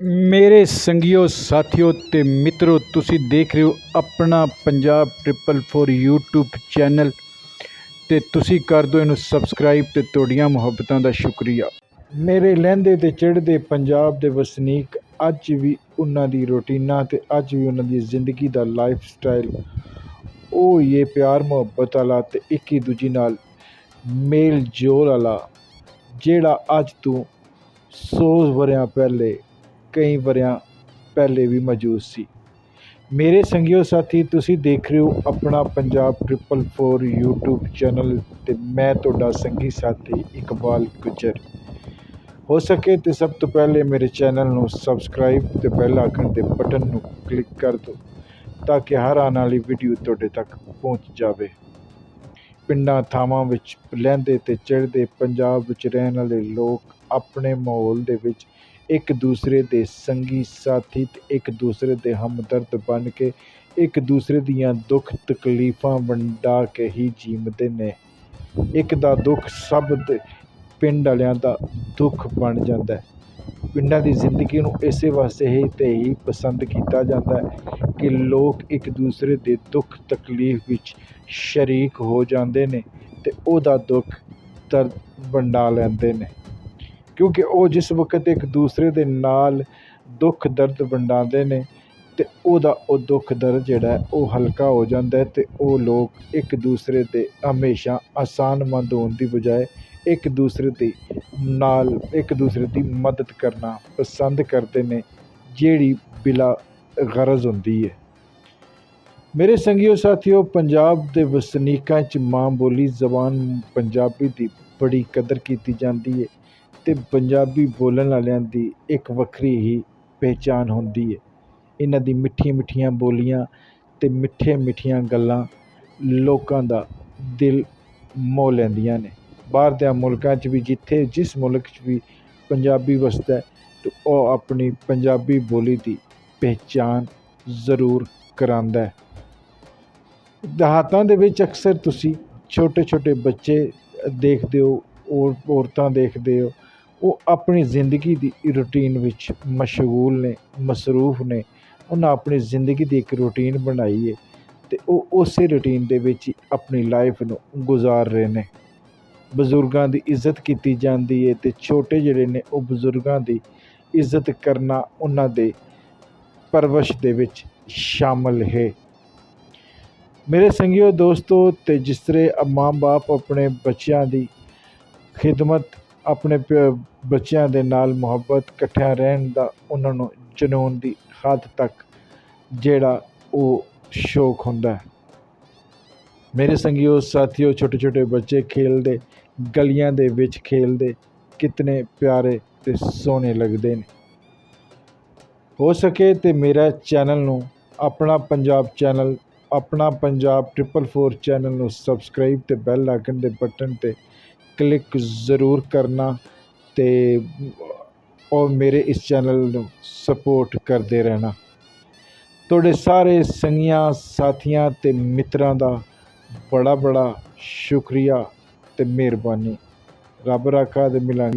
ਮੇਰੇ ਸੰਗੀਓ ਸਾਥੀਓ ਤੇ ਮਿੱਤਰੋ, ਤੁਸੀਂ ਦੇਖ ਰਹੇ ਹੋ ਆਪਣਾ ਪੰਜਾਬ 444 YouTube ਚੈਨਲ ਤੇ ਤੁਸੀਂ ਕਰ ਦਿਓ ਇਹਨੂੰ ਸਬਸਕ੍ਰਾਈਬ ਤੇ ਤੁਹਾਡੀਆਂ ਮੁਹੱਬਤਾਂ ਦਾ ਸ਼ੁਕਰੀਆ। ਮੇਰੇ ਲਹਿੰਦੇ ਤੇ ਚੜ੍ਹਦੇ ਪੰਜਾਬ ਦੇ ਵਸਨੀਕ ਅੱਜ ਵੀ ਉਹਨਾਂ ਦੀ ਰੂਟੀਨਾਂ ਤੇ ਅੱਜ ਵੀ ਉਹਨਾਂ ਦੀ ਜ਼ਿੰਦਗੀ ਦਾ ਲਾਈਫ ਸਟਾਈਲ ਉਹ ਇਹ ਪਿਆਰ ਮੁਹੱਬਤ ਵਾਲਾ ਤੇ ਇੱਕ ਹੀ ਦੂਜੀ ਨਾਲ ਮੇਲ ਜੋਲ ਵਾਲਾ ਜਿਹੜਾ ਅੱਜ ਤੋਂ 100 ਵਰਿਆਂ ਪਹਿਲੇ ਕਈ ਵਰਿਆਂ ਪਹਿਲੇ ਵੀ ਮੌਜੂਦ ਸੀ। ਮੇਰੇ ਸੰਗੀਓ ਸਾਥੀ, ਤੁਸੀਂ ਦੇਖ ਰਹੇ ਹੋ ਆਪਣਾ ਪੰਜਾਬ 444 YouTube ਚੈਨਲ ਤੇ ਮੈਂ ਤੁਹਾਡਾ ਸੰਗੀ ਸਾਥੀ ਇਕਬਾਲ ਗੁੱਜਰ। ਹੋ ਸਕੇ ਤੇ ਸਭ ਤੋਂ ਪਹਿਲੇ ਮੇਰੇ ਚੈਨਲ ਨੂੰ ਸਬਸਕ੍ਰਾਈਬ ਤੇ ਬੈਲ ਆਈਕਨ ਦੇ ਬਟਨ ਨੂੰ ਕਲਿੱਕ ਕਰ ਦਿਓ ਤਾਂ ਕਿ ਹਰ ਆਉਣ ਵਾਲੀ ਵੀਡੀਓ ਤੁਹਾਡੇ ਤੱਕ ਪਹੁੰਚ ਜਾਵੇ। ਪਿੰਡਾਂ ਥਾਵਾਂ ਵਿੱਚ ਲਹਿੰਦੇ ਤੇ ਚੜ੍ਹਦੇ ਪੰਜਾਬ ਵਿੱਚ ਰਹਿਣ ਵਾਲੇ ਲੋਕ ਆਪਣੇ ਮਾਹੌਲ ਦੇ ਵਿੱਚ ਇੱਕ ਦੂਸਰੇ ਦੇ ਸੰਗੀ ਸਾਥੀ ਤੇ ਇੱਕ ਦੂਸਰੇ ਦੇ ਹਮਦਰਦ ਬਣ ਕੇ ਇੱਕ ਦੂਸਰੇ ਦੀਆਂ ਦੁੱਖ ਤਕਲੀਫਾਂ ਵੰਡਾ ਕੇ ਹੀ ਜੀਵਦੇ ਨੇ। ਇੱਕ ਦਾ ਦੁੱਖ ਸਭ ਦੇ ਪਿੰਡ ਵਾਲਿਆਂ ਦਾ ਦੁੱਖ ਬਣ ਜਾਂਦਾ ਹੈ। ਪਿੰਡਾਂ ਦੀ ਜ਼ਿੰਦਗੀ ਨੂੰ ਇਸੇ ਵਾਸਤੇ ਹੀ ਪਸੰਦ ਕੀਤਾ ਜਾਂਦਾ ਹੈ ਕਿ ਲੋਕ ਇੱਕ ਦੂਸਰੇ ਦੇ ਦੁੱਖ ਤਕਲੀਫ ਵਿੱਚ ਸ਼ਰੀਕ ਹੋ ਜਾਂਦੇ ਨੇ ਤੇ ਉਹਦਾ ਦੁੱਖ ਦਰਦ ਵੰਡਾ ਲੈਂਦੇ ਨੇ, ਕਿਉਂਕਿ ਉਹ ਜਿਸ ਵਕਤ ਇੱਕ ਦੂਸਰੇ ਦੇ ਨਾਲ ਦੁੱਖ ਦਰਦ ਵੰਡਾਉਂਦੇ ਨੇ ਤੇ ਉਹਦਾ ਉਹ ਦੁੱਖ ਦਰਦ ਜਿਹੜਾ ਹੈ ਉਹ ਹਲਕਾ ਹੋ ਜਾਂਦਾ ਹੈ ਤੇ ਉਹ ਲੋਕ ਇੱਕ ਦੂਸਰੇ ਦੇ ਹਮੇਸ਼ਾ ਆਸਾਨਮੰਦ ਹੋਣ ਦੀ ਬਜਾਏ ਇੱਕ ਦੂਸਰੇ ਦੇ ਨਾਲ ਇੱਕ ਦੂਸਰੇ ਦੀ ਮਦਦ ਕਰਨਾ ਪਸੰਦ ਕਰਦੇ ਨੇ, ਜਿਹੜੀ ਬਿਲਾ ਗਰਜ਼ ਹੁੰਦੀ ਹੈ। ਮੇਰੇ ਸੰਗੀਓ ਸਾਥੀਓ, ਪੰਜਾਬ ਦੇ ਵਸਨੀਕਾਂ 'ਚ ਮਾਂ ਬੋਲੀ ਜ਼ਬਾਨ ਪੰਜਾਬੀ ਦੀ ਬੜੀ ਕਦਰ ਕੀਤੀ ਜਾਂਦੀ ਹੈ ਤੇ ਪੰਜਾਬੀ ਬੋਲਣ ਵਾਲਿਆਂ ਦੀ ਇੱਕ ਵੱਖਰੀ ਹੀ ਪਹਿਚਾਣ ਹੁੰਦੀ ਹੈ। ਇਹਨਾਂ ਦੀ ਮਿੱਠੀਆਂ ਮਿੱਠੀਆਂ ਬੋਲੀਆਂ ਤੇ ਮਿੱਠੀਆਂ ਗੱਲਾਂ ਲੋਕਾਂ ਦਾ ਦਿਲ ਮੋਹ ਲੈਂਦੀਆਂ ਨੇ। ਬਾਹਰ ਦੇ ਮੁਲਕਾਂ 'ਚ ਵੀ ਜਿਸ ਮੁਲਕ 'ਚ ਵੀ ਪੰਜਾਬੀ ਵਸਦਾ ਹੈ ਤੇ ਉਹ ਆਪਣੀ ਪੰਜਾਬੀ ਬੋਲੀ ਦੀ ਪਹਿਚਾਣ ਜ਼ਰੂਰ ਕਰਾਉਂਦਾ ਹੈ। ਦੇਹਾਤਾਂ ਦੇ ਵਿੱਚ ਅਕਸਰ ਤੁਸੀਂ ਛੋਟੇ ਛੋਟੇ ਬੱਚੇ ਦੇਖਦੇ ਹੋ, ਔਰਤਾਂ ਦੇਖਦੇ ਹੋ, ਉਹ ਆਪਣੀ ਜ਼ਿੰਦਗੀ ਦੀ ਰੂਟੀਨ ਵਿੱਚ ਮਸ਼ਗੂਲ ਨੇ, ਮਸਰੂਫ ਨੇ। ਉਹਨਾਂ ਆਪਣੀ ਜ਼ਿੰਦਗੀ ਦੀ ਇੱਕ ਰੂਟੀਨ ਬਣਾਈ ਹੈ ਤੇ ਉਹ ਉਸੇ ਰੂਟੀਨ ਦੇ ਵਿੱਚ ਹੀ ਆਪਣੀ ਲਾਈਫ ਨੂੰ ਗੁਜ਼ਾਰ ਰਹੇ ਨੇ। ਬਜ਼ੁਰਗਾਂ ਦੀ ਇੱਜ਼ਤ ਕੀਤੀ ਜਾਂਦੀ ਹੈ ਤੇ ਛੋਟੇ ਜਿਹੜੇ ਨੇ ਉਹ ਬਜ਼ੁਰਗਾਂ ਦੀ ਇੱਜ਼ਤ ਕਰਨਾ ਉਹਨਾਂ ਦੇ ਪਰਵਰਿਸ਼ ਦੇ ਵਿੱਚ ਸ਼ਾਮਲ ਹੈ। ਮੇਰੇ ਸੰਗੀਓ ਦੋਸਤੋ, ਤੇ ਜਿਸ ਤਰ੍ਹਾਂ ਮਾਂ ਬਾਪ ਆਪਣੇ ਬੱਚਿਆਂ ਦੀ ਖਿਦਮਤ, ਆਪਣੇ ਬੱਚਿਆਂ ਦੇ ਨਾਲ ਮੁਹੱਬਤ, ਇਕੱਠਿਆਂ ਰਹਿਣ ਦਾ ਉਹਨਾਂ ਨੂੰ ਜਨੂੰਨ ਦੀ ਹੱਦ ਤੱਕ ਜਿਹੜਾ ਉਹ ਸ਼ੌਕ ਹੁੰਦਾ ਹੈ। ਮੇਰੇ ਸੰਗੀਓ ਸਾਥੀਓ, ਛੋਟੇ ਛੋਟੇ ਬੱਚੇ ਖੇਲਦੇ, ਗਲੀਆਂ ਦੇ ਵਿੱਚ ਖੇਲਦੇ ਕਿਤਨੇ ਪਿਆਰੇ ਤੇ ਸੋਹਣੇ ਲੱਗਦੇ ਨੇ। ਹੋ ਸਕੇ ਤੇ ਮੇਰਾ ਚੈਨਲ ਨੂੰ ਆਪਣਾ ਪੰਜਾਬ ਚੈਨਲ, ਆਪਣਾ ਪੰਜਾਬ 444 ਚੈਨਲ ਨੂੰ ਸਬਸਕ੍ਰਾਈਬ ਤੇ ਬੈਲ ਆਈਕਨ ਦੇ ਬਟਨ ਤੇ ਕਲਿੱਕ ਜ਼ਰੂਰ ਕਰਨਾ ਤੇ ਔਰ ਮੇਰੇ ਇਸ ਚੈਨਲ ਨੂੰ ਸਪੋਰਟ ਕਰਦੇ ਰਹਿਣਾ। ਤੁਹਾਡੇ ਸਾਰੇ ਸੰਗੀਆਂ ਸਾਥੀਆਂ ਤੇ ਮਿੱਤਰਾਂ ਦਾ ਬੜਾ ਸ਼ੁਕਰੀਆ ਤੇ ਮਿਹਰਬਾਨੀ। ਰੱਬ ਰਾਖਾ ਤੇ ਮਿਲਾਂਗੇ।